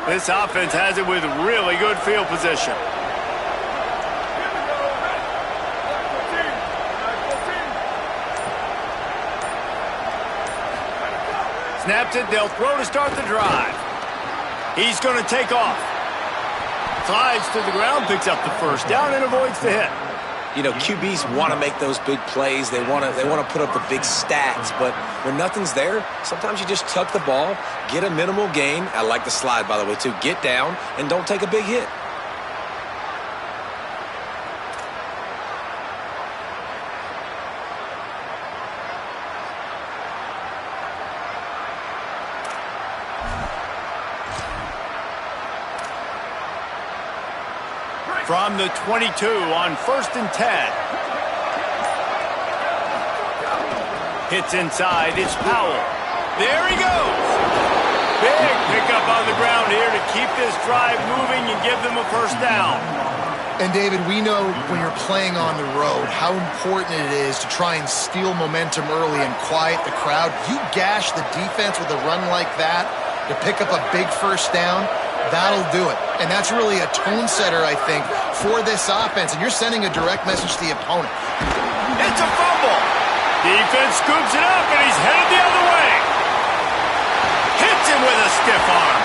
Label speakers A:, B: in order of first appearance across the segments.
A: This offense has it with really good field position. Snaps it, they'll throw to start the drive. He's going to take off. Slides to the ground, picks up the first down, and avoids the hit.
B: You know, QBs want to make those big plays. They want to put up the big stats. But when nothing's there, sometimes you just tuck the ball, get a minimal gain. I like the slide, by the way, too. Get down and don't take a big hit.
A: From the 22 on 1st and 10. Hits inside, it's Powell. There he goes. Big pickup on the ground here to keep this drive moving and give them a first down.
C: And David, we know when you're playing on the road how important it is to try and steal momentum early and quiet the crowd. You gash the defense with a run like that to pick up a big first down, that'll do it. And that's really a tone setter, I think, for this offense. And you're sending a direct message to the opponent.
A: It's a fumble. Defense scoops it up, and he's headed the other way. Hits him with a stiff arm.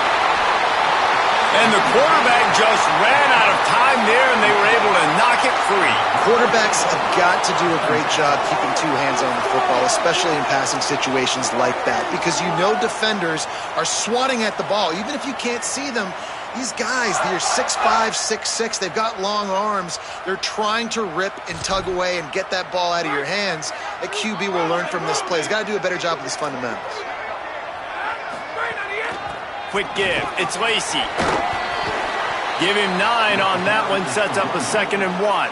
A: And the quarterback just ran out of time there, and they were able to knock it free.
C: Quarterbacks have got to do a great job keeping two hands on the football, especially in passing situations like that, because you know defenders are swatting at the ball. Even if you can't see them, these guys, they're 6'5", 6'6", they've got long arms. They're trying to rip and tug away and get that ball out of your hands. A QB will learn from this play. He's got to do a better job with his fundamentals.
A: Quick give. It's Lacey. Give him 9 on that one. Sets up a 2nd and 1.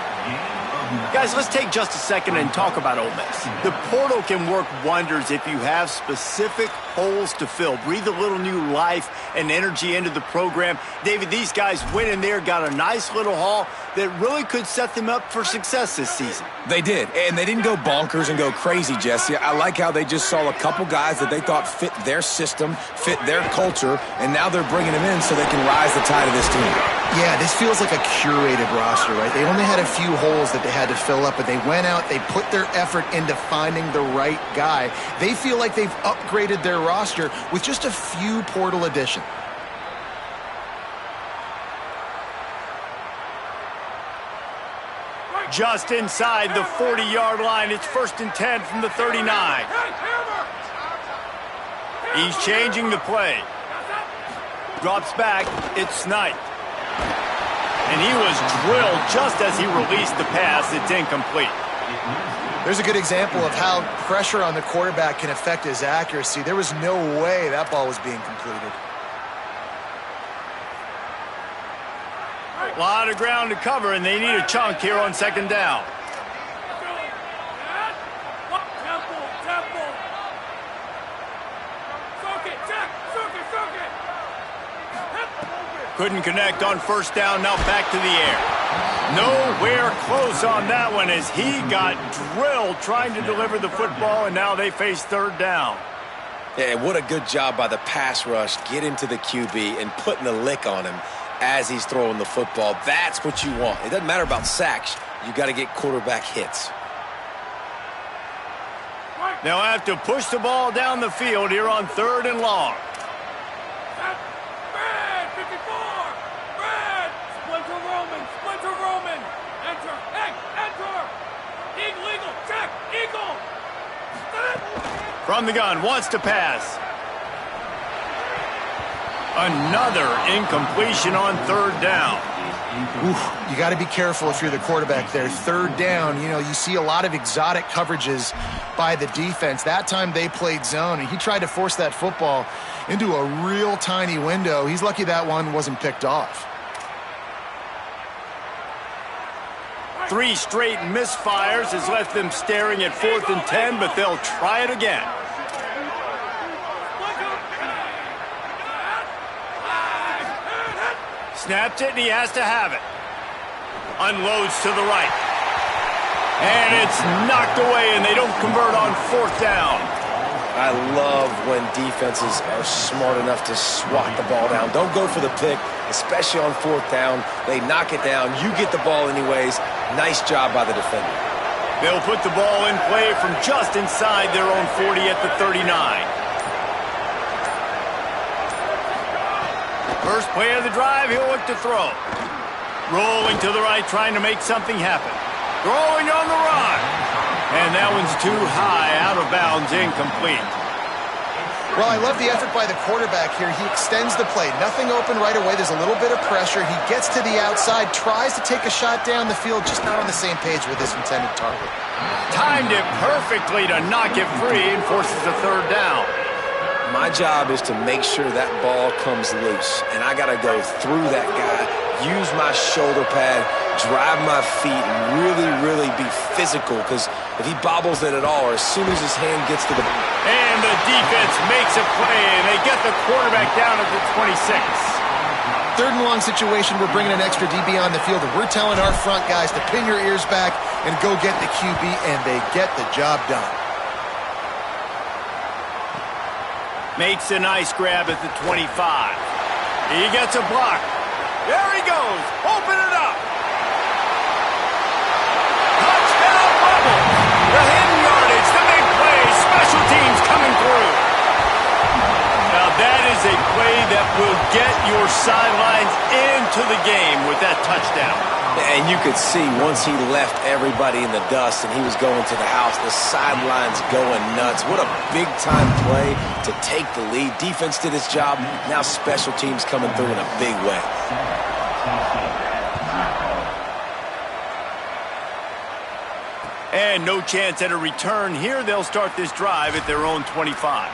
A: Guys, let's take just a second and talk about Ole Miss. The portal can work wonders if you have specific holes to fill. Breathe a little new life and energy into the program. David, these guys went in there, got a nice little haul that really could set them up for success this season.
B: They did, and they didn't go bonkers and go crazy, Jesse. I like how they just saw a couple guys that they thought fit their system, fit their culture, and now they're bringing them in so they can rise the tide of this team.
C: Yeah, this feels like a curated roster, right? They only had a few holes that they had to fill up, but they went out, they put their effort into finding the right guy. They feel like they've upgraded their roster with just a few portal additions.
A: Just inside the 40-yard line. It's 1st and 10 from the 39. He's changing the play. Drops back. It's Snipe. And he was drilled just as he released the pass. It's incomplete.
C: There's a good example of how pressure on the quarterback can affect his accuracy. There was no way that ball was being completed.
A: A lot of ground to cover, and they need a chunk here on 2nd down. Couldn't connect on 1st down, now back to the air. Nowhere close on that one as he got drilled trying to deliver the football, and now they face 3rd down.
B: Yeah, what a good job by the pass rush, getting to the QB and putting a lick on him as he's throwing the football. That's what you want. It doesn't matter about sacks. You got to get quarterback hits.
A: They'll have to push the ball down the field here on 3rd and long. From the gun, wants to pass. Another incompletion on 3rd down.
C: Oof, you got to be careful if you're the quarterback there. 3rd down, you know, you see a lot of exotic coverages by the defense. That time they played zone, and he tried to force that football into a real tiny window. He's lucky that one wasn't picked off.
A: 3 straight misfires has left them staring at 4th and 10, but they'll try it again. Snapped it, and he has to have it. Unloads to the right. And it's knocked away, and they don't convert on 4th down.
B: I love when defenses are smart enough to swat the ball down. Don't go for the pick, especially on 4th down. They knock it down. You get the ball anyways. Nice job by the defender.
A: They'll put the ball in play from just inside their own 40 at the 39. First play of the drive, he'll look to throw. Rolling to the right, trying to make something happen. Throwing on the run. And that one's too high, out of bounds, incomplete.
C: Well, I love the effort by the quarterback here. He extends the play. Nothing open right away. There's a little bit of pressure. He gets to the outside, tries to take a shot down the field, just not on the same page with his intended target.
A: Timed it perfectly to knock it free and forces a 3rd down.
B: My job is to make sure that ball comes loose, and I got to go through that guy, use my shoulder pad, drive my feet, and really be physical, because if he bobbles it at all, or as soon as his hand gets to the...
A: And the defense makes a play, and they get the quarterback down at the 26.
C: 3rd and long situation, we're bringing an extra DB on the field, and we're telling our front guys to pin your ears back and go get the QB, and they get the job done.
A: Makes a nice grab at the 25. He gets a block. There he goes. Open it up. Touchdown Rebels. The hidden yardage, the big play. Special teams coming through. Now that is a play that will get your sidelines into the game with that touchdown.
B: And you could see once he left everybody in the dust and he was going to the house, the sidelines going nuts. What a big-time play to take the lead. Defense did its job. Now special teams coming through in a big way.
A: And no chance at a return here. They'll start this drive at their own 25.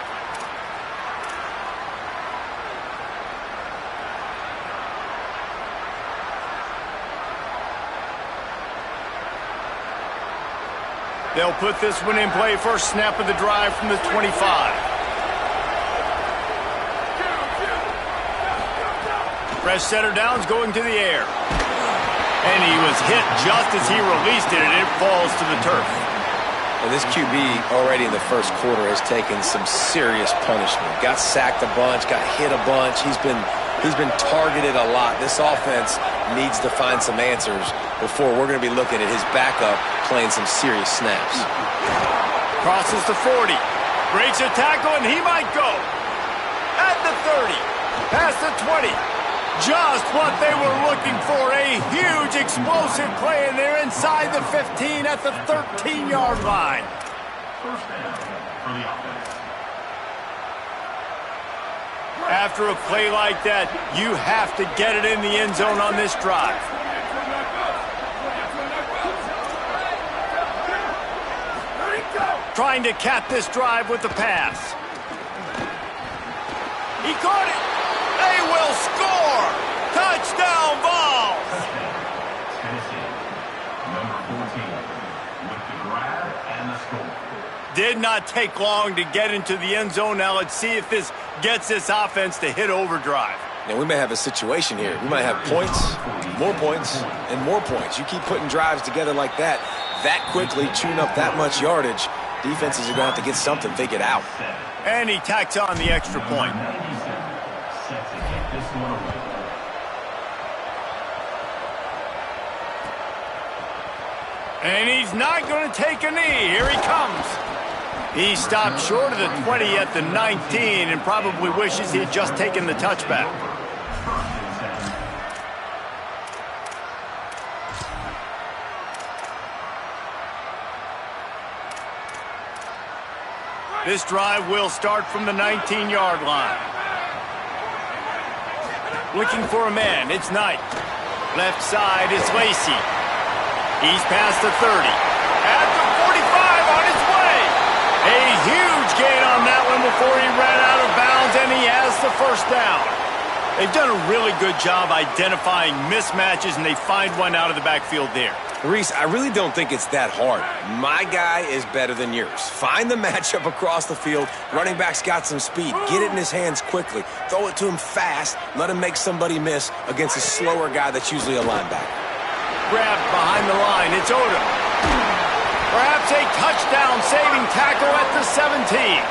A: They'll put this one in play. First snap of the drive from the 25. Fresh center downs going to the air. And he was hit just as he released it, and it falls to the turf.
B: And this QB already in the first quarter has taken some serious punishment. Got sacked a bunch, got hit a bunch. He's been targeted a lot. This offense needs to find some answers before we're going to be looking at his backup playing some serious snaps.
A: Crosses the 40. Breaks a tackle, and he might go. At the 30. Past the 20. Just what they were looking for. A huge explosive play, and they're inside the 15 at the 13-yard line.
D: First down for the offense.
A: After a play like that, you have to get it in the end zone on this drive. Trying to cap this drive with the pass. He caught it. They will score. Touchdown Vols.
D: Tennessee, number 14, with the grab and the score.
A: Did not take long to get into the end zone. Now let's see if this gets this offense to hit overdrive.
B: Now we may have a situation here. We might have points, and more points. You keep putting drives together like that quickly, chewing up that much yardage, defenses are going to have to get something figured out.
A: And he tacks on the extra point.
D: Set to kick this one away.
A: And he's not going to take a knee. Here he comes. He stopped short of the 20 at the 19 and probably wishes he had just taken the touchback. This drive will start from the 19-yard line. Looking for a man, it's Knight. Left side is Lacey. He's past the 30. At the 45 on his way. A huge gain on that one before he ran out of bounds, and he has the first down. They've done a really good job identifying mismatches, and they find one out of the backfield there.
B: Reese, I really don't think it's that hard. My guy is better than yours. Find the matchup across the field. Running back's got some speed. Get it in his hands quickly. Throw it to him fast. Let him make somebody miss against a slower guy that's usually a linebacker.
A: Grabbed behind the line. It's Odom. Perhaps a touchdown-saving tackle at the 17.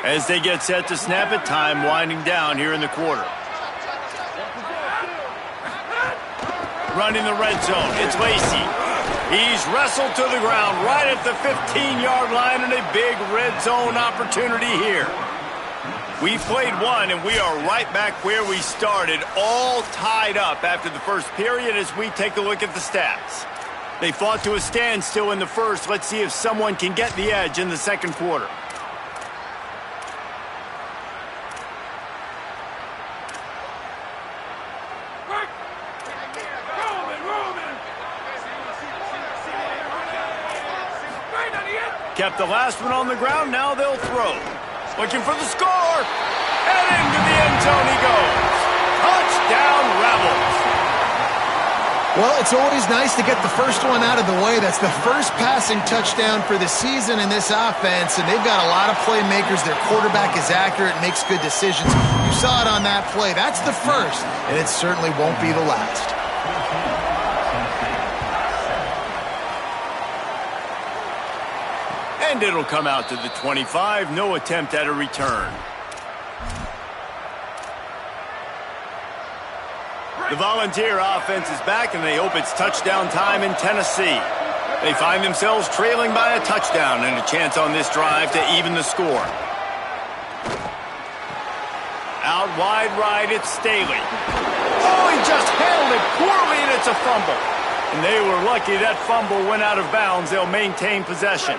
A: As they get set to snap it, time winding down here in the quarter. Running the red zone, it's Lacey. He's wrestled to the ground right at the 15-yard line, and a big red zone opportunity here. We've played one, and we are right back where we started, all tied up after the first period as we take a look at the stats. They fought to a standstill in the first. Let's see if someone can get the edge in the second quarter. Kept the last one on the ground, now they'll throw. Looking for the score, and into the end zone he goes. Touchdown, Rebels.
C: Well, it's always nice to get the first one out of the way. That's the first passing touchdown for the season in this offense, and they've got a lot of playmakers. Their quarterback is accurate, makes good decisions. You saw it on that play. That's the first, and it certainly won't be the last.
A: And it'll come out to the 25. No attempt at a return. The Volunteer offense is back, and they hope it's touchdown time in Tennessee. They find themselves trailing by a touchdown and a chance on this drive to even the score. Out wide right, it's Staley. Oh, he just handled it poorly, and it's a fumble. And they were lucky that fumble went out of bounds. They'll maintain possession.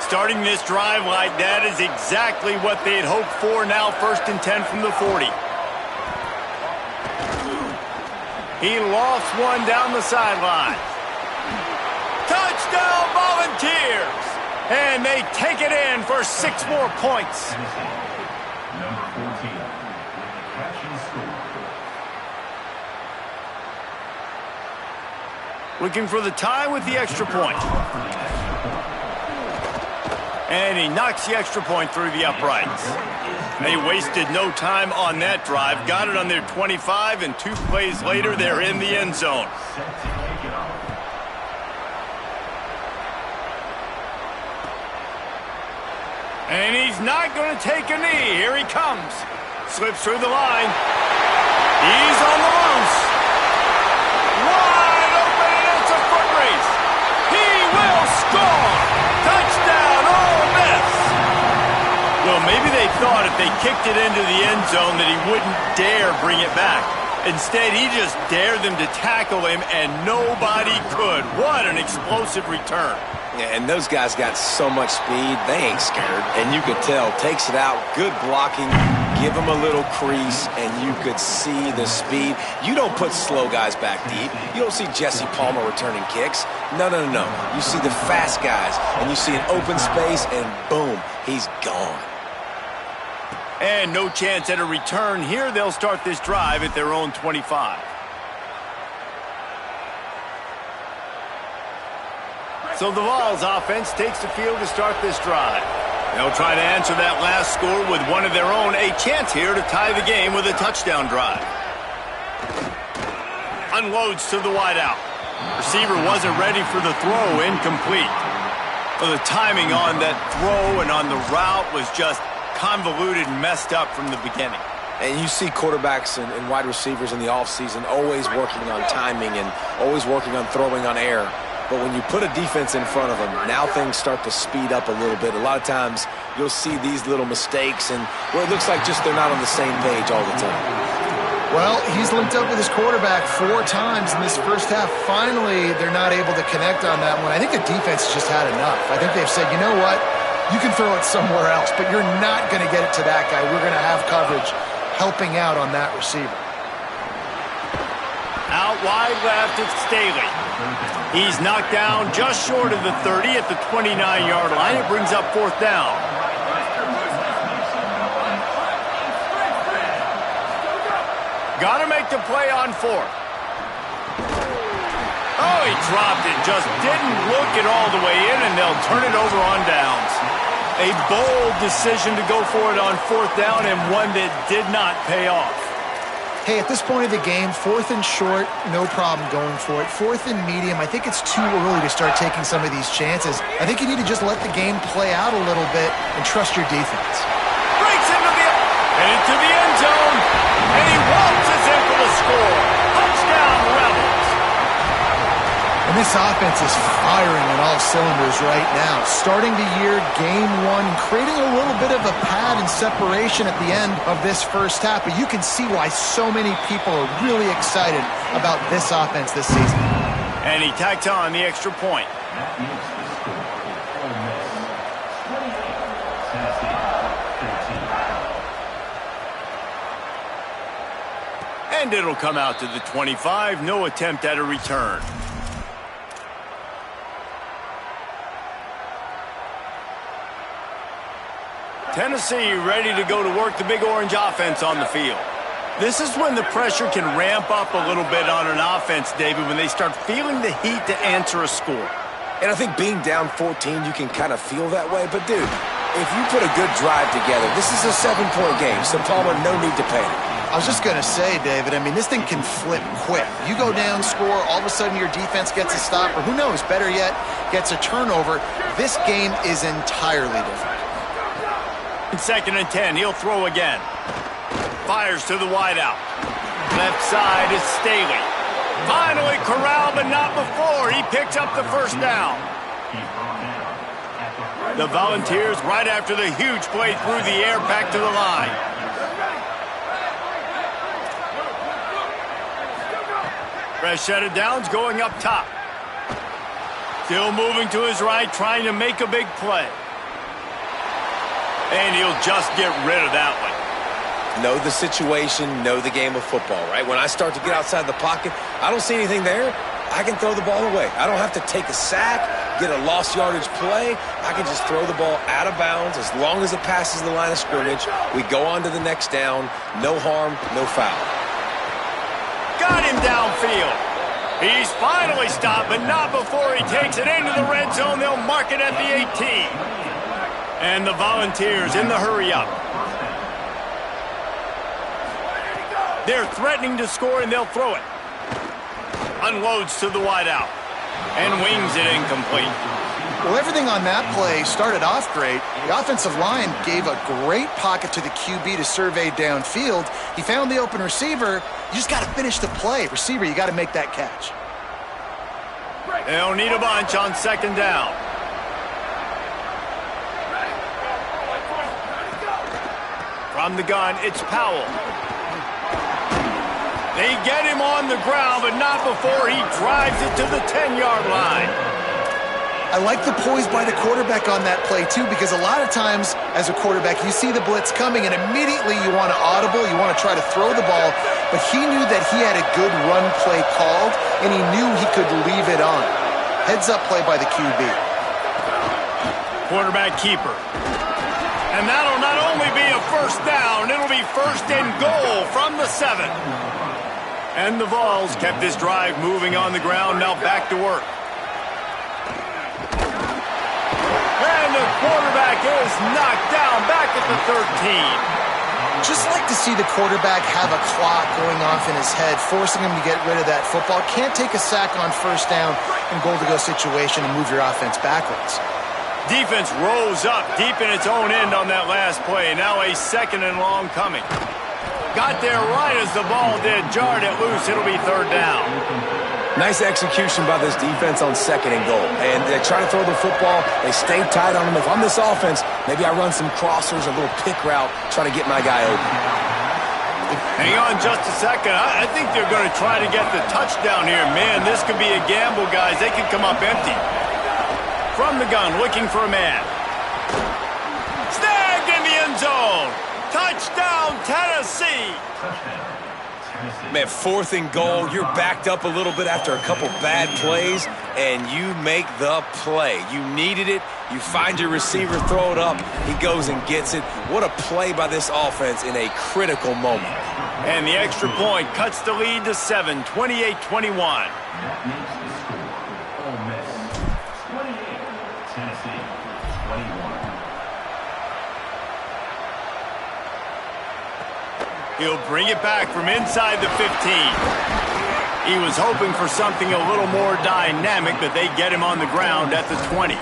A: Starting this drive like that is exactly what they had hoped for. Now 1st and 10 from the 40. He lost one down the sideline. Touchdown Volunteers! And they take it in for 6 more points.
D: Number 14 with the catch and score.
A: Looking for the tie with the extra point. And he knocks the extra point through the uprights. They wasted no time on that drive. Got it on their 25, and 2 plays later, they're in the end zone. And he's not going to take a knee. Here he comes. Slips through the line. He's on the loose. Wide open, and it's a foot race. He will score. Touchdown, Ole Miss. Well, maybe they thought if they kicked it into the end zone that he wouldn't dare bring it back. Instead, he just dared them to tackle him, and nobody could. What an explosive return.
B: Yeah, and those guys got so much speed, they ain't scared. And you could tell, takes it out, good blocking, give him a little crease, and you could see the speed. You don't put slow guys back deep. You don't see Jesse Palmer returning kicks. No, no, no, no. You see the fast guys, and you see an open space, and boom, he's gone.
A: And no chance at a return here. They'll start this drive at their own 25. So the Vols offense takes the field to start this drive. They'll try to answer that last score with one of their own. A chance here to tie the game with a touchdown drive. Unloads to the wideout. Receiver wasn't ready for the throw, incomplete. Well, the timing on that throw and on the route was just convoluted and messed up from the beginning.
B: And you see quarterbacks and wide receivers in the offseason always working on timing and always working on throwing on air. But when you put a defense in front of them, now things start to speed up a little bit. A lot of times you'll see these little mistakes and where it looks like just they're not on the same page all the time.
C: Well, he's linked up with his quarterback 4 times in this first half. Finally, they're not able to connect on that one. I think the defense just had enough. I think they've said, you know what? You can throw it somewhere else, but you're not going to get it to that guy. We're going to have coverage helping out on that receiver.
A: Out wide left, it's Staley. He's knocked down just short of the 30 at the 29-yard line. It brings up 4th down. Got to make the play on 4th. Oh, he dropped it. Just didn't look it all the way in, and they'll turn it over on downs. A bold decision to go for it on 4th down, and one that did not pay off.
C: Hey, at this point of the game, 4th and short, no problem going for it. 4th and medium, I think it's too early to start taking some of these chances. I think you need to just let the game play out a little bit and trust your defense. And this offense is firing on all cylinders right now. Starting the year, game one, creating a little bit of a pad and separation at the end of this first half. But you can see why so many people are really excited about this offense this season.
A: And he tacks on the extra point.
D: That makes the score. Ole Miss 28, Tennessee 13.
A: And it'll come out to the 25. No attempt at a return. Tennessee ready to go to work the Big Orange offense on the field. This is when the pressure can ramp up a little bit on an offense, David, when they start feeling the heat to answer a score.
B: And I think being down 14, you can kind of feel that way. But, dude, if you put a good drive together, this is a 7-point game. So, Palmer, no need to panic.
C: I was just going to say, David, I mean, this thing can flip quick. You go down, score, all of a sudden your defense gets a stop, or who knows, better yet, gets a turnover. This game is entirely different.
A: 2nd and 10, he'll throw again. Fires to the wideout. Left side is Staley. Finally corralled, but not before. He picks up the first down. The Volunteers, right after the huge play through the air, back to the line. Fresh set of downs going up top. Still moving to his right, trying to make a big play. And he'll just get rid of that one.
B: Know the situation, know the game of football, right? When I start to get outside the pocket, I don't see anything there, I can throw the ball away. I don't have to take a sack, get a lost yardage play. I can just throw the ball out of bounds as long as it passes the line of scrimmage. We go on to the next down. No harm, no foul.
A: Got him downfield. He's finally stopped, but not before he takes it into the red zone. They'll mark it at the 18. And the Volunteers in the hurry-up. They're threatening to score, and they'll throw it. Unloads to the wideout. And wings it incomplete.
C: Well, everything on that play started off great. The offensive line gave a great pocket to the QB to survey downfield. He found the open receiver. You just got to finish the play. Receiver, you got to make that catch.
A: They'll need a bunch on 2nd down. From the gun, it's Powell. They get him on the ground, but not before he drives it to the 10-yard line.
C: I like the poise by the quarterback on that play, too, because a lot of times, as a quarterback, you see the blitz coming, and immediately you want to audible, you want to try to throw the ball, but he knew that he had a good run play called, and he knew he could leave it on. Heads-up play by the QB.
A: Quarterback keeper. And that'll not only be a first down, it'll be 1st and goal from the 7. And the Vols kept this drive moving on the ground, now back to work. And the quarterback is knocked down back at the 13.
C: Just like to see the quarterback have a clock going off in his head, forcing him to get rid of that football. Can't take a sack on 1st down in goal-to-go situation and move your offense backwards.
A: Defense rose up deep in its own end on that last play. Now a 2nd and long coming. Got there right as the ball did. Jarred it loose. It'll be 3rd down.
B: Nice execution by this defense on 2nd and goal. And they try to throw the football. They stay tight on him. If I'm this offense, maybe I run some crossers, a little pick route, try to get my guy open.
A: Hang on just a second. I think they're going to try to get the touchdown here. Man, this could be a gamble, guys. They could come up empty. From the gun, looking for a man. Snagged in the end zone. Touchdown, Tennessee.
B: Man, 4th and goal. You're backed up a little bit after a couple bad plays, and you make the play. You needed it. You find your receiver, throw it up. He goes and gets it. What a play by this offense in a critical moment.
A: And the extra point cuts the lead to 7, 28-21.
D: That makes the score. Ole Miss 28, Tennessee 21.
A: He'll bring it back from inside the 15. He was hoping for something a little more dynamic, but they get him on the ground at the 20.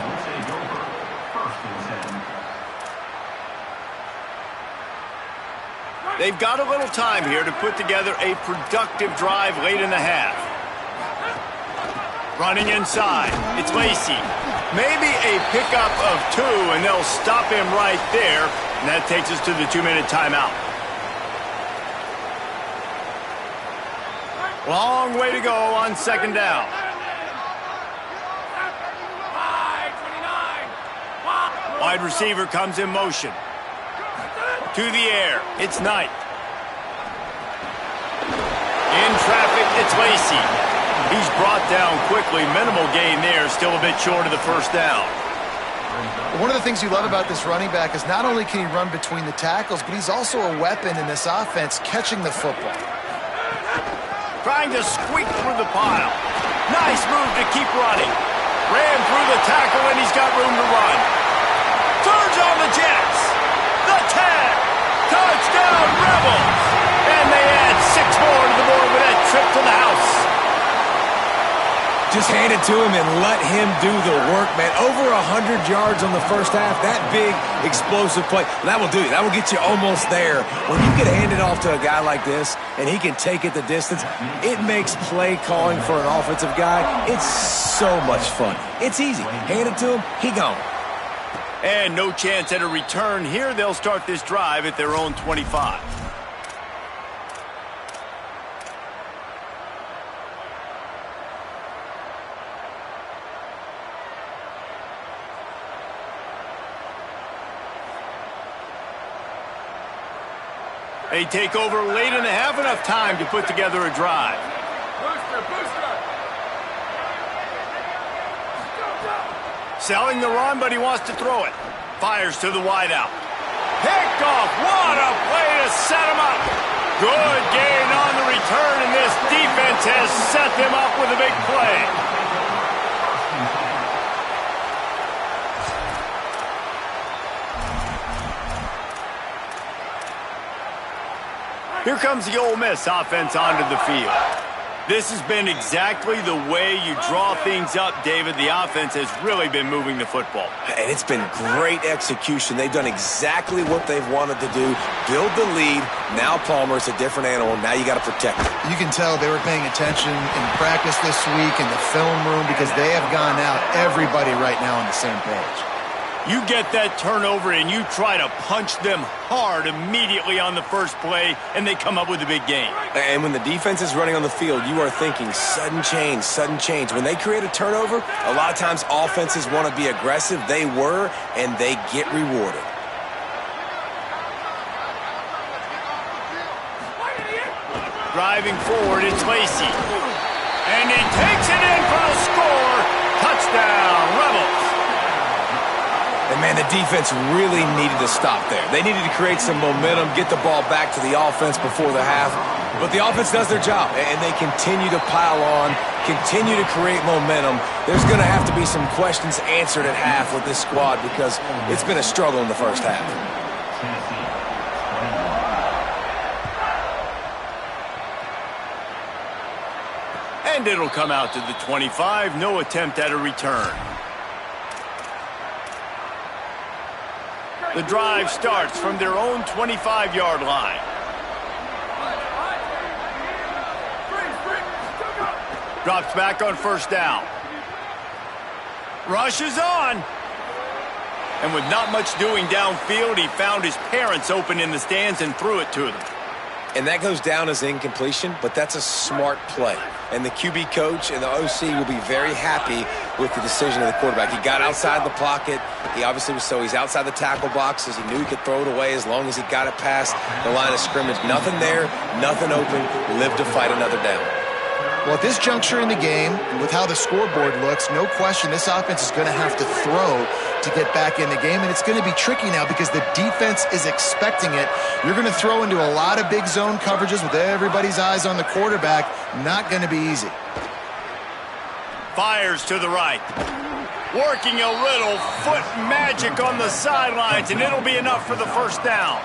A: They've got a little time here to put together a productive drive late in the half. Running inside, it's Lacey. Maybe a pickup of 2, and they'll stop him right there. And that takes us to the 2-minute timeout. Long way to go on 2nd down. Wide receiver comes in motion. To the air, it's Knight. In traffic, it's Lacey. He's brought down quickly. Minimal gain there, still a bit short of the 1st down.
C: One of the things you love about this running back is not only can he run between the tackles, but he's also a weapon in this offense catching the football.
A: Trying to squeak through the pile. Nice move to keep running. Ran through the tackle, and he's got room to run. Turns on the Jets. The 10. Touchdown, Rebels. And they add 6 more to the board with that trip to the house.
B: Just hand it to him and let him do the work, man. Over 100 yards on the 1st half. That big, explosive play. That will do you. That will get you almost there. When you get handed off to a guy like this and he can take it the distance, it makes play calling for an offensive guy, it's so much fun. It's easy. Hand it to him, he gone.
A: And no chance at a return here. They'll start this drive at their own 25. They take over late in the half, enough time to put together a drive. Selling the run, but he wants to throw it. Fires to the wideout. Picked off. What a play to set him up. Good gain on the return, and this defense has set them up with a big play. Here comes the Ole Miss offense onto the field. This has been exactly the way you draw things up, David. The offense has really been moving the football.
B: And it's been great execution. They've done exactly what they've wanted to do. Build the lead. Now Palmer's a different animal. Now you got to protect it.
C: You can tell they were paying attention in practice this week in the film room because they have gone out, everybody right now on the same page.
A: You get that turnover and you try to punch them hard immediately on the first play, and they come up with a big gain.
B: And when the defense is running on the field, you are thinking sudden change, sudden change. When they create a turnover, a lot of times offenses want to be aggressive. They were, and they get rewarded.
A: Driving forward, it's Lacey. And he takes it in for the score. Touchdown, Rebels.
B: And, man, the defense really needed to stop there. They needed to create some momentum, get the ball back to the offense before the half. But the offense does their job, and they continue to pile on, continue to create momentum. There's going to have to be some questions answered at half with this squad because it's been a struggle in the first half.
A: And it'll come out to the 25. No attempt at a return. The drive starts from their own 25-yard line. Drops back on first down. Rushes on. And with not much doing downfield, he found his parents open in the stands and threw it to them.
B: And that goes down as incompletion, but that's a smart play. And the QB coach and the OC will be very happy with the decision of the quarterback. He got outside the pocket. He obviously was he's outside the tackle boxes. He knew he could throw it away as long as he got it past the line of scrimmage. Nothing there, nothing open. Lived to fight another down.
C: Well, at this juncture in the game, with how the scoreboard looks, no question this offense is going to have to throw to get back in the game, and it's going to be tricky now because the defense is expecting it. You're going to throw into a lot of big zone coverages with everybody's eyes on the quarterback. Not going to be easy.
A: Fires to the right. Working a little foot magic on the sidelines, and it'll be enough for the first down.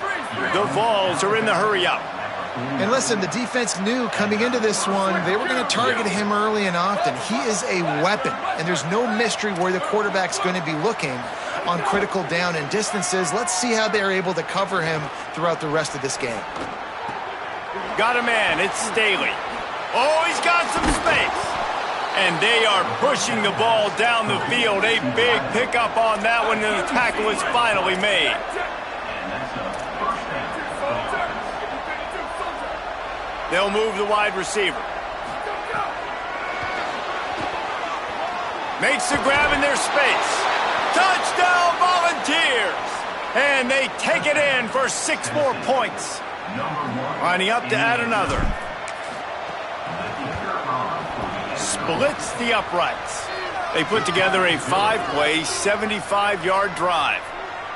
A: The Vols are in the hurry-up.
C: And listen, the defense knew coming into this one, they were going to target him early and often. He is a weapon, and there's no mystery where the quarterback's going to be looking on critical down and distances. Let's see how they're able to cover him throughout the rest of this game.
A: Got a man. It's Staley. Oh, he's got some space. And they are pushing the ball down the field. A big pickup on that one, and the tackle is finally made. They'll move the wide receiver. Makes the grab in their space. Touchdown, Volunteers! And they take it in for 6 more points. Lining up to add another. Splits the uprights. They put together a 5-play, 75-yard drive.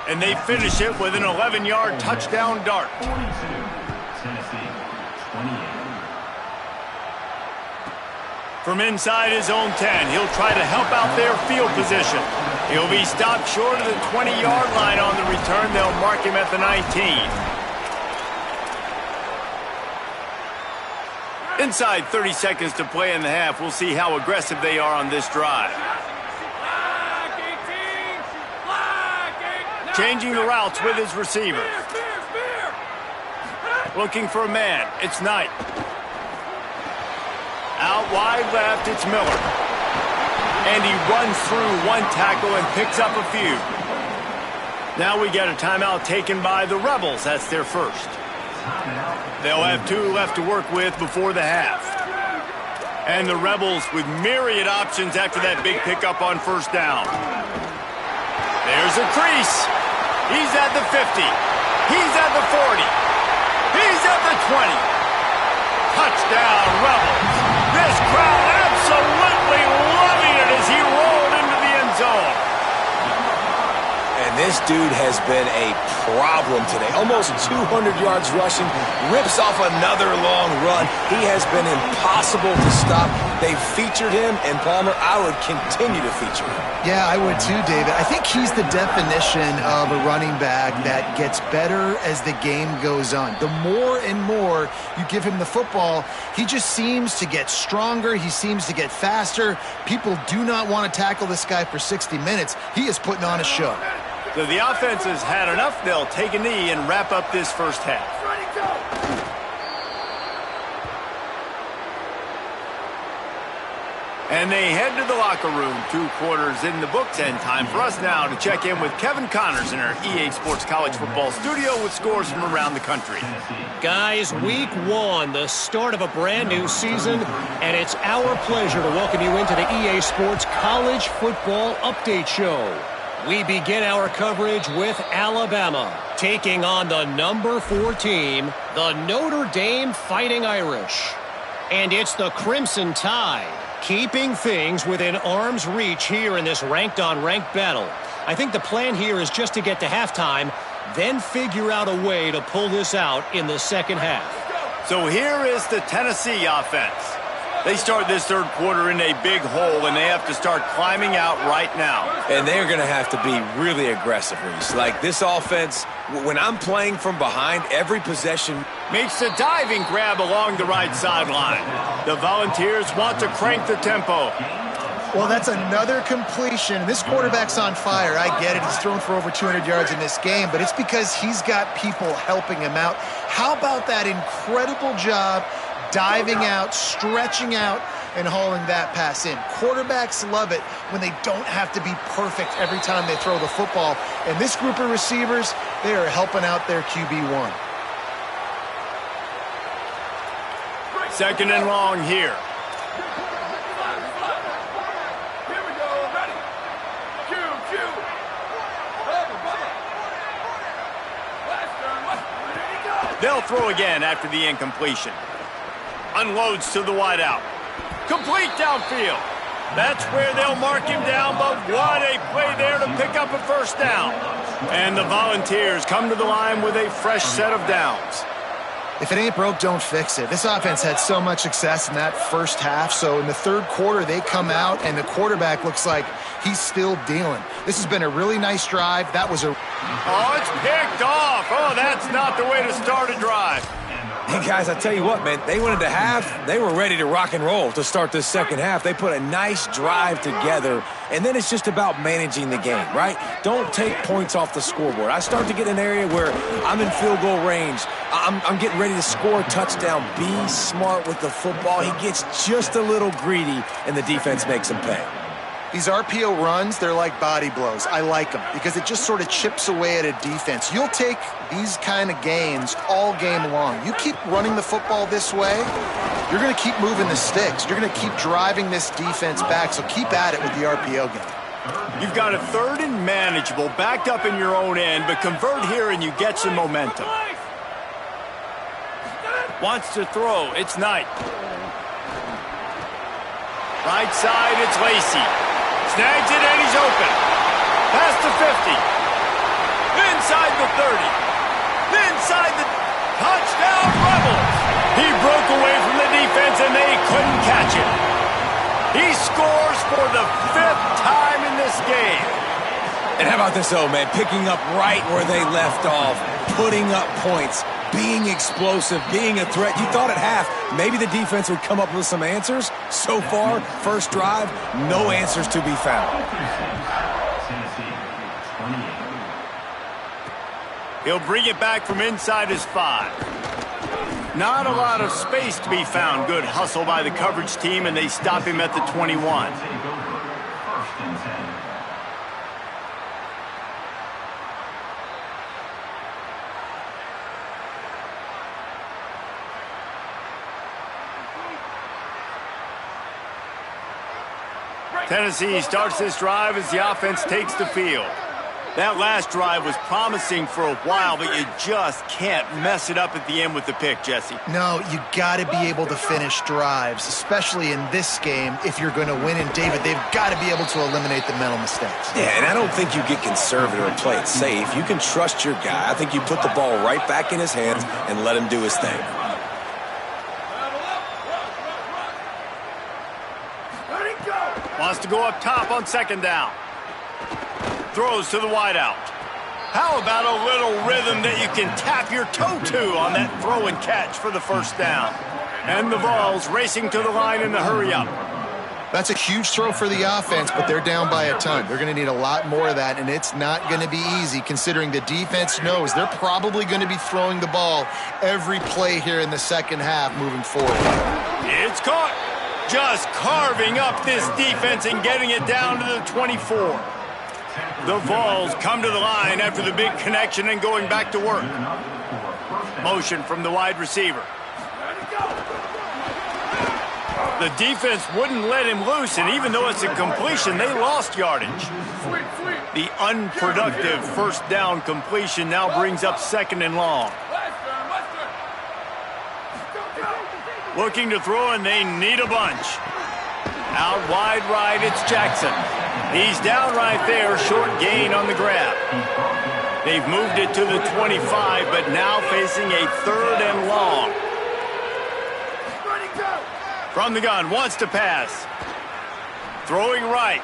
A: And they finish it with an 11-yard touchdown dart.
D: 42, Tennessee, 28.
A: From inside his own 10, he'll try to help out their field position. He'll be stopped short of the 20-yard line on the return. They'll mark him at the 19. Inside 30 seconds to play in the half. We'll see how aggressive they are on this drive. Changing the routes with his receiver. Looking for a man. It's Knight. Out wide left, it's Miller. And he runs through one tackle and picks up a few. Now we get a timeout taken by the Rebels. That's their first. They'll have 2 left to work with before the half. And the Rebels with myriad options after that big pickup on first down. There's a crease. He's at the 50. He's at the 40. He's at the 20. Touchdown, Rebels. This crowd absolutely loving it as he rolled into the end zone.
B: And this dude has been a problem today. Almost 200 yards rushing, rips off another long run. He has been impossible to stop. They've featured him, and Palmer, I would continue to feature him.
C: Yeah, I would too, David. I think he's the definition of a running back that gets better as the game goes on. The more and more you give him the football, he just seems to get stronger. He seems to get faster. People do not want to tackle this guy for 60 minutes. He is putting on a show.
A: So the offense has had enough. They'll take a knee and wrap up this first half. And they head to the locker room. 2 quarters in the books, and time for us now to check in with Kevin Connors in our EA Sports College Football studio with scores from around the country.
E: Guys, week 1, the start of a brand new season, and it's our pleasure to welcome you into the EA Sports College Football Update Show. We begin our coverage with Alabama, taking on the number 4 team, the Notre Dame Fighting Irish. And it's the Crimson Tide, keeping things within arm's reach here in this ranked-on-ranked battle. I think the plan here is just to get to halftime, then figure out a way to pull this out in the second half.
A: So here is the Tennessee offense. They start this third quarter in a big hole, and they have to start climbing out right now.
B: And they're going to have to be really aggressive, Reese. Like this offense, when I'm playing from behind, every possession
A: makes a diving grab along the right sideline. The Volunteers want to crank the tempo.
C: Well, that's another completion. This quarterback's on fire. I get it. He's thrown for over 200 yards in this game, but it's because he's got people helping him out. How about that incredible job diving out, stretching out, and hauling that pass in? Quarterbacks love it when they don't have to be perfect every time they throw the football. And this group of receivers, they are helping out their QB1.
A: Second and long here. They'll throw again after the incompletion. Unloads to the wideout. Complete downfield. That's where they'll mark him down, but what a play there to pick up a first down. And the Volunteers come to the line with a fresh set of downs.
C: If it ain't broke, don't fix it. This offense had so much success in that first half, so in the third quarter, they come out, and the quarterback looks like he's still dealing. This has been a really nice drive. That was a...
A: Oh, it's picked off. Oh, that's not the way to start a drive.
B: Hey, guys, I tell you what, man, they went into half. They were ready to rock and roll to start this second half. They put a nice drive together, and then it's just about managing the game, right? Don't take points off the scoreboard. I start to get an area where I'm in field goal range. I'm getting ready to score a touchdown. Be smart with the football. He gets just a little greedy, and the defense makes him pay.
C: These RPO runs, they're like body blows. I like them because it just sort of chips away at a defense. You'll take these kind of gains all game long. You keep running the football this way, you're going to keep moving the sticks. You're going to keep driving this defense back, so keep at it with the RPO game.
A: You've got a third and manageable, backed up in your own end, but convert here and you get some momentum. Wants to throw. It's Knight. Right side, it's Lacey. Snags it and he's open. Past the 50. Inside the 30. Inside the touchdown Rebels. He broke away from the defense and they couldn't catch him. He scores for the 5th time in this game.
B: And how about this, though, man? Picking up right where they left off, putting up points, being explosive, being a threat. You thought at half maybe the defense would come up with some answers. So far, first drive, no answers to be found.
A: He'll bring it back from inside his 5. Not a lot of space to be found. Good hustle by the coverage team, and they stop him at the 21. Tennessee starts this drive as the offense takes the field. That last drive was promising for a while, but you just can't mess it up at the end with the pick, Jesse.
C: No, you got to be able to finish drives, especially in this game if you're going to win. And, David, they've got to be able to eliminate the mental mistakes.
B: Yeah, and I don't think you get conservative and play it safe. You can trust your guy. I think you put the ball right back in his hands and let him do his thing.
A: Wants to go up top on second down. Throws to the wideout. How about a little rhythm that you can tap your toe to on that throw and catch for the first down? And the Vols racing to the line in the hurry up.
C: That's a huge throw for the offense, but they're down by a ton. They're going to need a lot more of that, and it's not going to be easy considering the defense knows they're probably going to be throwing the ball every play here in the second half moving forward.
A: It's caught. Just carving up this defense and getting it down to the 24. The Vols come to the line after the big connection and going back to work. Motion from the wide receiver. The defense wouldn't let him loose, and even though it's a completion, they lost yardage. The unproductive first down completion now brings up second and long. Looking to throw, and they need a bunch. Out wide right, it's Jackson. He's down right there, short gain on the grab. They've moved it to the 25, but now facing a third and long. From the gun, wants to pass. Throwing right.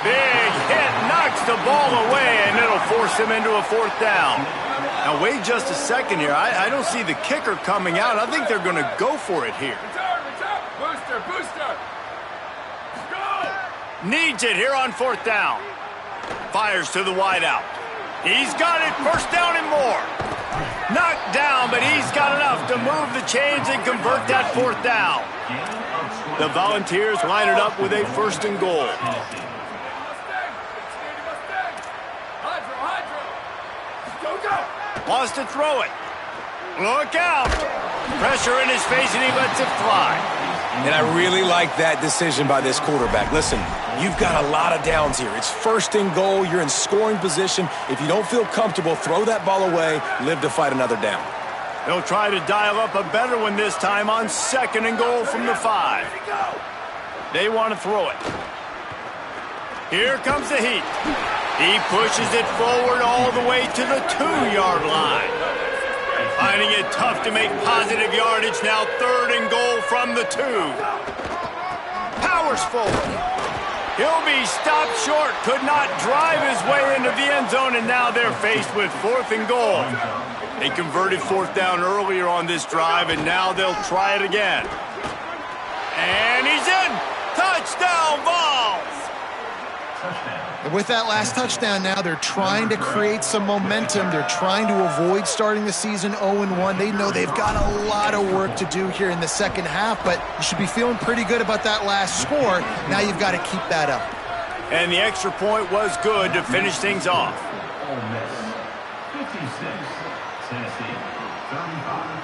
A: Big hit, knocks the ball away, and it'll force him into a fourth down. Now, wait just a second here. I don't see the kicker coming out. I think they're going to go for it here.
D: Booster. Go!
A: Needs it here on fourth down. Fires to the wideout. He's got it. First down and more. Knocked down, but he's got enough to move the chains and convert that fourth down. The Volunteers line it up with a first and goal. Wants to throw it. Look out. Pressure in his face, and he lets it fly.
B: And I really like that decision by this quarterback. Listen, you've got a lot of downs here. It's first and goal. You're in scoring position. If you don't feel comfortable, throw that ball away. Live to fight another down.
A: They'll try to dial up a better one this time on second and goal from the 5. They want to throw it. Here comes the heat. He pushes it forward all the way to the 2-yard line. Finding it tough to make positive yardage now. Third and goal from the 2. Powers forward. He'll be stopped short. Could not drive his way into the end zone, and now they're faced with fourth and goal. They converted fourth down earlier on this drive, and now they'll try it again. And he's in! Touchdown, Vols!
C: And with that last touchdown now, they're trying to create some momentum. They're trying to avoid starting the season 0-1. They know they've got a lot of work to do here in the second half, but you should be feeling pretty good about that last score. Now you've got to keep that up.
A: And the extra point was good to finish things off.
D: Ole Miss 56, Tennessee 35.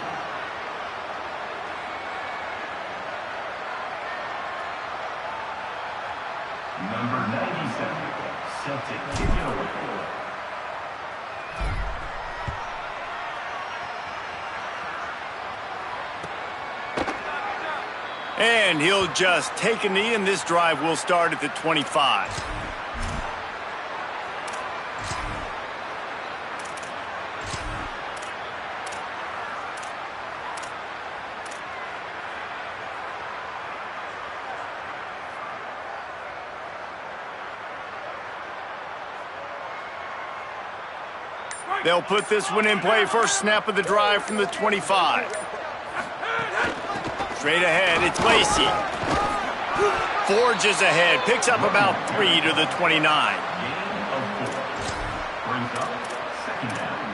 D: Number 97, set to kick it away.
A: And he'll just take a knee, and this drive will start at the 25. They'll put this one in play. First snap of the drive from the 25. Straight ahead, it's Lacey. Forges ahead, picks up about 3 to the 29.
D: Brings up second down.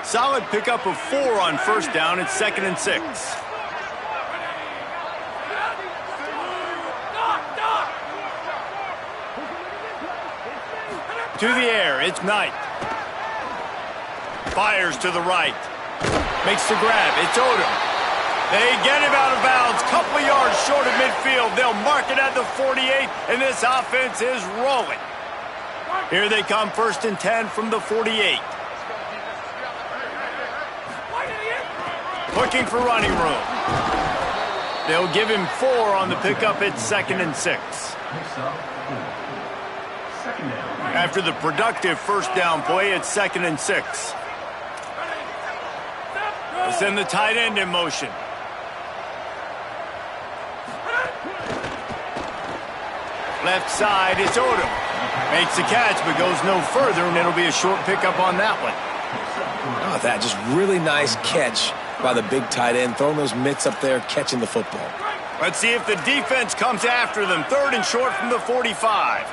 A: Solid pickup of 4 on first down. It's 2nd and 6. To the air, it's Knight. Fires to the right. Makes the grab, it's Odom. They get him out of bounds, couple of yards short of midfield. They'll mark it at the 48, and this offense is rolling. Here they come, 1st and 10 from the 48. Looking for running room. They'll give him 4 on the pickup. It's 2nd and 6.
D: Picks up 4. Second down.
A: After the productive first down play, it's 2nd and 6. They'll send the tight end in motion. Left side, it's Odom. Makes the catch, but goes no further, and it'll be a short pickup on that one.
B: Oh, that just really nice catch by the big tight end, throwing those mitts up there, catching the football.
A: Let's see if the defense comes after them. 3rd and short from the 45.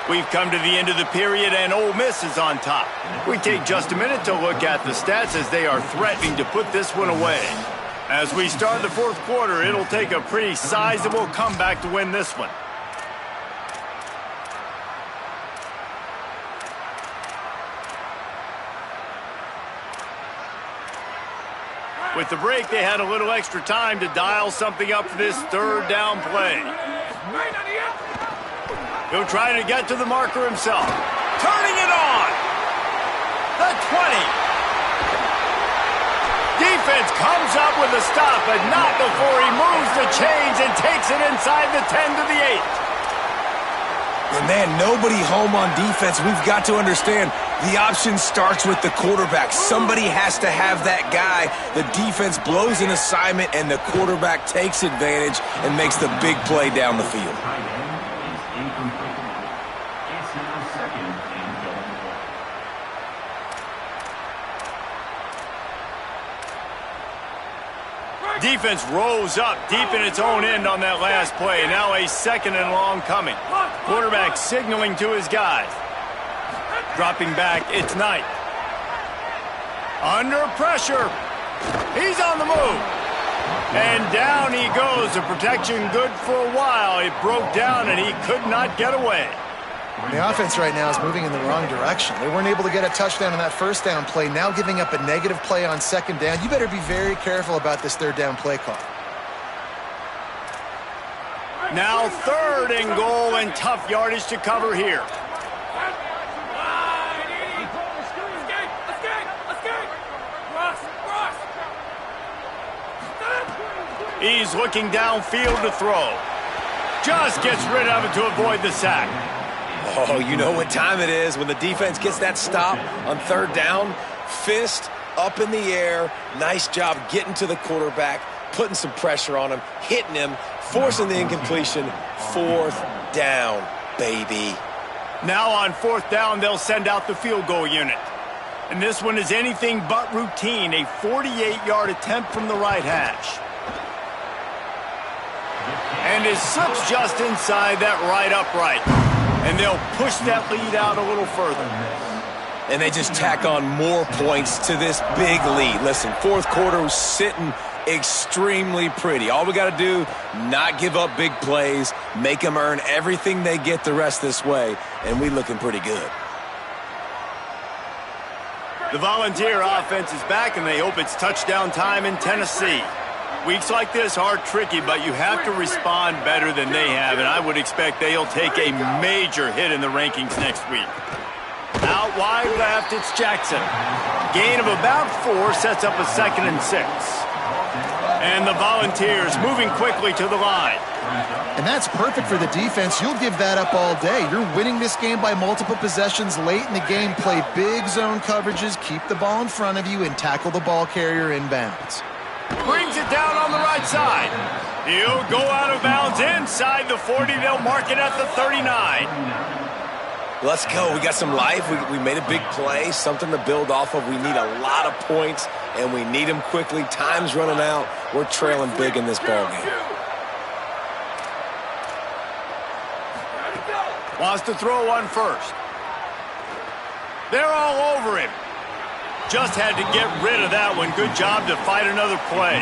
A: We've come to the end of the period, and Ole Miss is on top. We take just a minute to look at the stats as they are threatening to put this one away. As we start the 4th quarter, it'll take a pretty sizable comeback to win this one. With the break, they had a little extra time to dial something up for this 3rd down play. He'll try to get to the marker himself. Turning it on! The 20. Defense comes up with a stop, but not before he moves the chains and takes it inside the 10 to the 8.
B: And man, nobody home on defense. We've got to understand the option starts with the quarterback. Somebody has to have that guy. The defense blows an assignment, and the quarterback takes advantage and makes the big play down the field.
A: Defense rose up deep in its own end on that last play. Now a 2nd and long coming. Quarterback signaling to his guys. Dropping back, it's Knight. Under pressure. He's on the move. And down he goes. The protection good for a while. It broke down and he could not get away.
C: The offense right now is moving in the wrong direction. They weren't able to get a touchdown on that first down play. Now giving up a negative play on 2nd down. You better be very careful about this 3rd down play call.
A: Now 3rd and goal, and tough yardage to cover here. He's looking downfield to throw. Just gets rid of it to avoid the sack.
B: Oh, you know what time it is when the defense gets that stop on 3rd down. Fist up in the air. Nice job getting to the quarterback, putting some pressure on him, hitting him, forcing the incompletion. 4th down, baby.
A: Now on 4th down, they'll send out the field goal unit. And this one is anything but routine, a 48-yard attempt from the right hash. And it slips just inside that right upright. And they'll push that lead out a little further.
B: And they just tack on more points to this big lead. Listen, 4th quarter was sitting extremely pretty. All we got to do, not give up big plays, make them earn everything they get the rest this way, and we looking pretty good.
A: The Volunteer offense is back, and they hope it's touchdown time in Tennessee. Weeks like this are tricky, but you have to respond better than they have, and I would expect they'll take a major hit in the rankings next week. Out wide left, it's Jackson. Gain of about 4 sets up a 2nd and 6. And the Volunteers moving quickly to the line.
C: And that's perfect for the defense. You'll give that up all day. You're winning this game by multiple possessions late in the game. Play big zone coverages, keep the ball in front of you, and tackle the ball carrier inbounds.
A: Brings it down on the right side. He'll go out of bounds inside the 40. They'll mark it at the 39.
B: Let's go. We got some life. We made a big play, something to build off of. We need a lot of points, and we need them quickly. Time's running out. We're trailing big in this ball game.
A: Wants to throw one first. They're all over him. Just had to get rid of that one. Good job to fight another play.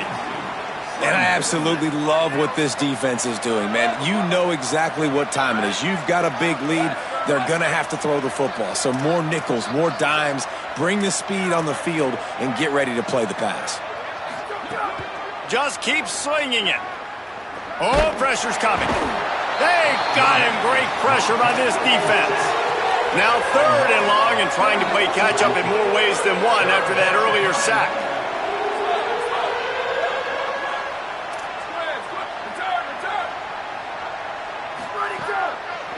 B: And I absolutely love what this defense is doing, man. You know exactly what time it is. You've got a big lead. They're going to have to throw the football. So more nickels, more dimes. Bring the speed on the field and get ready to play the pass.
A: Just keep slinging it. Oh, pressure's coming. They got him. Great pressure by this defense. Now 3rd and long and trying to play catch-up in more ways than one after that earlier sack.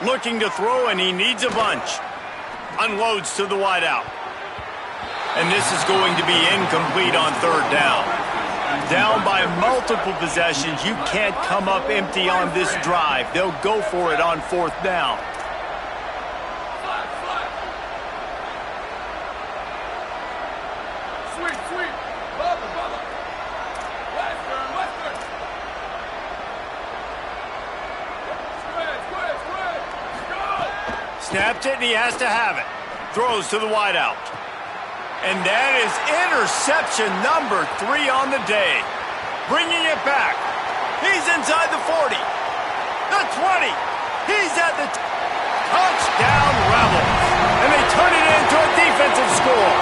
A: Looking to throw, and he needs a bunch. Unloads to the wideout. And this is going to be incomplete on 3rd down. Down by multiple possessions. You can't come up empty on this drive. They'll go for it on 4th down. Snapped it, and he has to have it. Throws to the wideout. And that is interception number 3 on the day. Bringing it back. He's inside the 40. The 20. He's at the touchdown Rebels. And they turn it into a defensive score.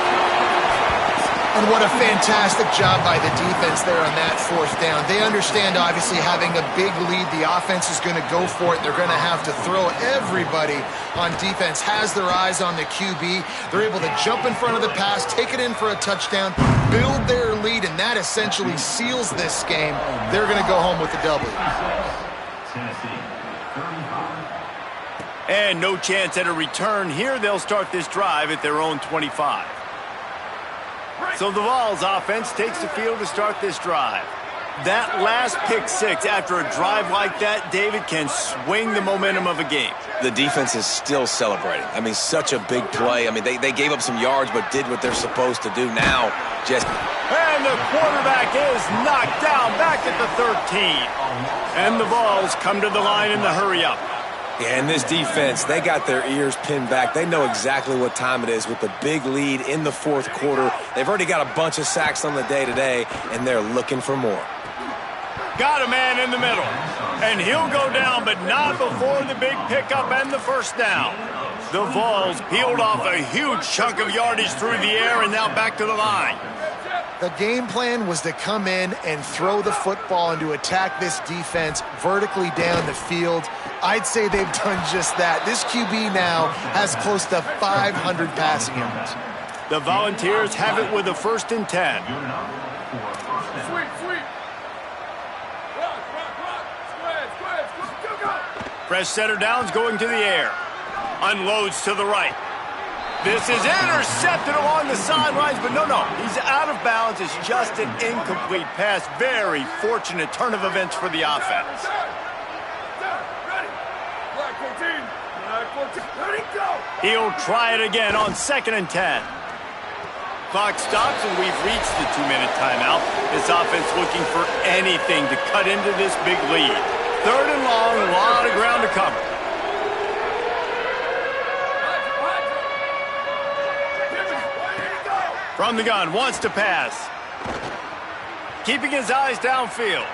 C: And what a fantastic job by the defense there on that 4th down. They understand, obviously, having a big lead. The offense is going to go for it. They're going to have to throw. Everybody on defense has their eyes on the QB. They're able to jump in front of the pass, take it in for a touchdown, build their lead, and that essentially seals this game. They're going to go home with the W.
A: And no chance at a return here. They'll start this drive at their own 25. So the Vols offense takes the field to start this drive. That last pick 6 after a drive like that, David, can swing the momentum of a game.
B: The defense is still celebrating. I mean, such a big play. I mean, they gave up some yards but did what they're supposed to do now.
A: And the quarterback is knocked down back at the 13. And the Vols come to the line in the hurry-up.
B: Yeah, and this defense, they got their ears pinned back. They know exactly what time it is with the big lead in the 4th quarter. They've already got a bunch of sacks on the day today, and they're looking for more.
A: Got a man in the middle. And he'll go down, but not before the big pickup and the 1st down. The Vols peeled off a huge chunk of yardage through the air and now back to the line.
C: The game plan was to come in and throw the football and to attack this defense vertically down the field. I'd say they've done just that. This QB now has close to 500 passing yards.
A: The Volunteers have it with a 1st and 10. Fresh center downs going to the air. Unloads to the right. This is intercepted along the sidelines, but no, he's out of bounds. It's just an incomplete pass. Very fortunate turn of events for the offense. He'll try it again on 2nd and 10. Clock stops, and we've reached the 2-minute timeout. This offense looking for anything to cut into this big lead. 3rd and long, a lot of ground to cover. From the gun, wants to pass. Keeping his eyes downfield.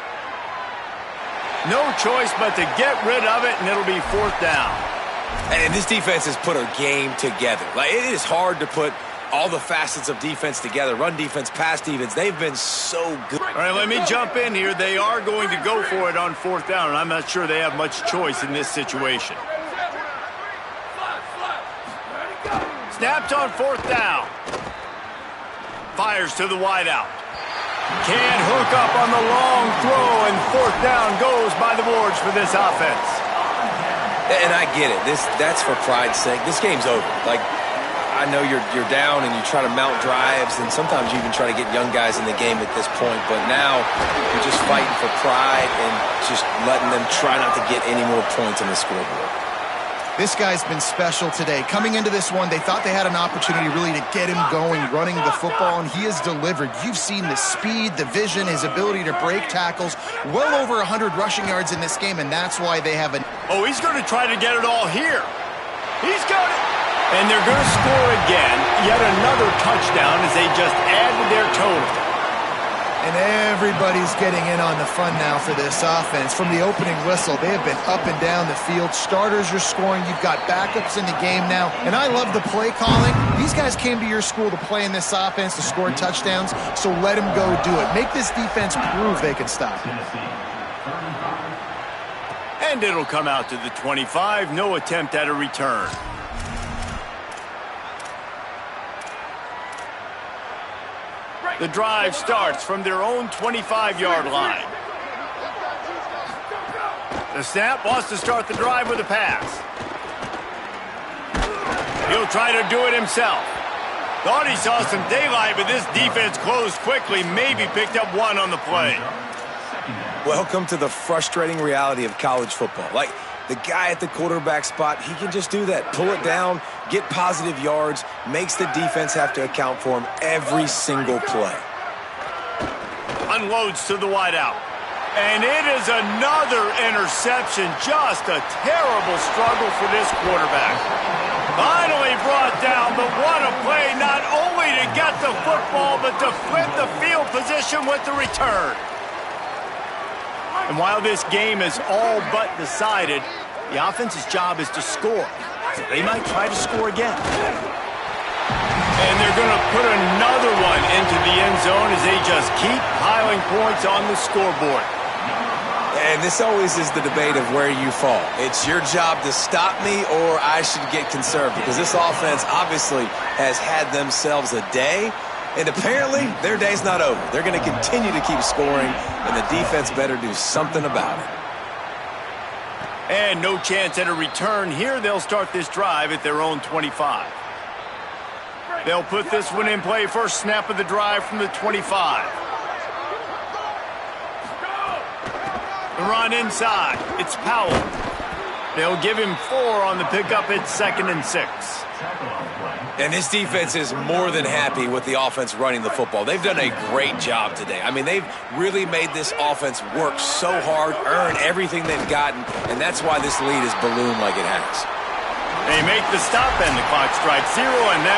A: No choice but to get rid of it, and it'll be 4th down.
B: And this defense has put a game together. Like, it is hard to put all the facets of defense together. Run defense, pass defense. They've been so good.
A: All right, let me jump in here. They are going to go for it on 4th down, and I'm not sure they have much choice in this situation. Snapped on 4th down. Fires to the wideout. Can't hook up on the long throw, and 4th down goes by the boards for this offense.
B: And I get it. That's for pride's sake. This game's over. Like, I know you're down and you try to mount drives, and sometimes you even try to get young guys in the game at this point. But now you're just fighting for pride and just letting them try not to get any more points on the scoreboard.
C: This guy's been special today. Coming into this one, they thought they had an opportunity really to get him going, running the football, and he has delivered. You've seen the speed, the vision, his ability to break tackles. Well over 100 rushing yards in this game, and that's why they have an...
A: Oh, he's going to try to get it all here. He's got it. And they're going to score again. Yet another touchdown as they just added their total.
C: And everybody's getting in on the fun now for this offense. From the opening whistle, they have been up and down the field. Starters are scoring. You've got backups in the game now. And I love the play calling. These guys came to your school to play in this offense to score touchdowns, so let them go do it. Make this defense prove they can stop.
A: And it'll come out to the 25. No attempt at a return. The drive starts from their own 25-yard line. The snap wants to start the drive with a pass. He'll try to do it himself. Thought he saw some daylight, but this defense closed quickly, maybe picked up one on the play.
B: Welcome to the frustrating reality of college football. Like, the guy at the quarterback spot, he can just do that. Pull it down, get positive yards, makes the defense have to account for him every single play.
A: Unloads to the wideout. And it is another interception. Just a terrible struggle for this quarterback. Finally brought down, but what a play, not only to get the football, but to flip the field position with the return. And while this game is all but decided, the offense's job is to score. So they might try to score again. And they're going to put another one into the end zone as they just keep piling points on the scoreboard.
B: And this always is the debate of where you fall. It's your job to stop me, or I should get conserved, because this offense obviously has had themselves a day. And apparently, their day's not over. They're going to continue to keep scoring, and the defense better do something about it.
A: And no chance at a return here. They'll start this drive at their own 25. They'll put this one in play. First snap of the drive from the 25. The run inside. It's Powell. They'll give him 4 on the pickup. It's 2nd and 6.
B: And this defense is more than happy with the offense running the football. They've done a great job today. I mean, they've really made this offense work so hard, earn everything they've gotten, and that's why this lead is ballooned like it has.
A: They make the stop, and the clock strikes 0, and that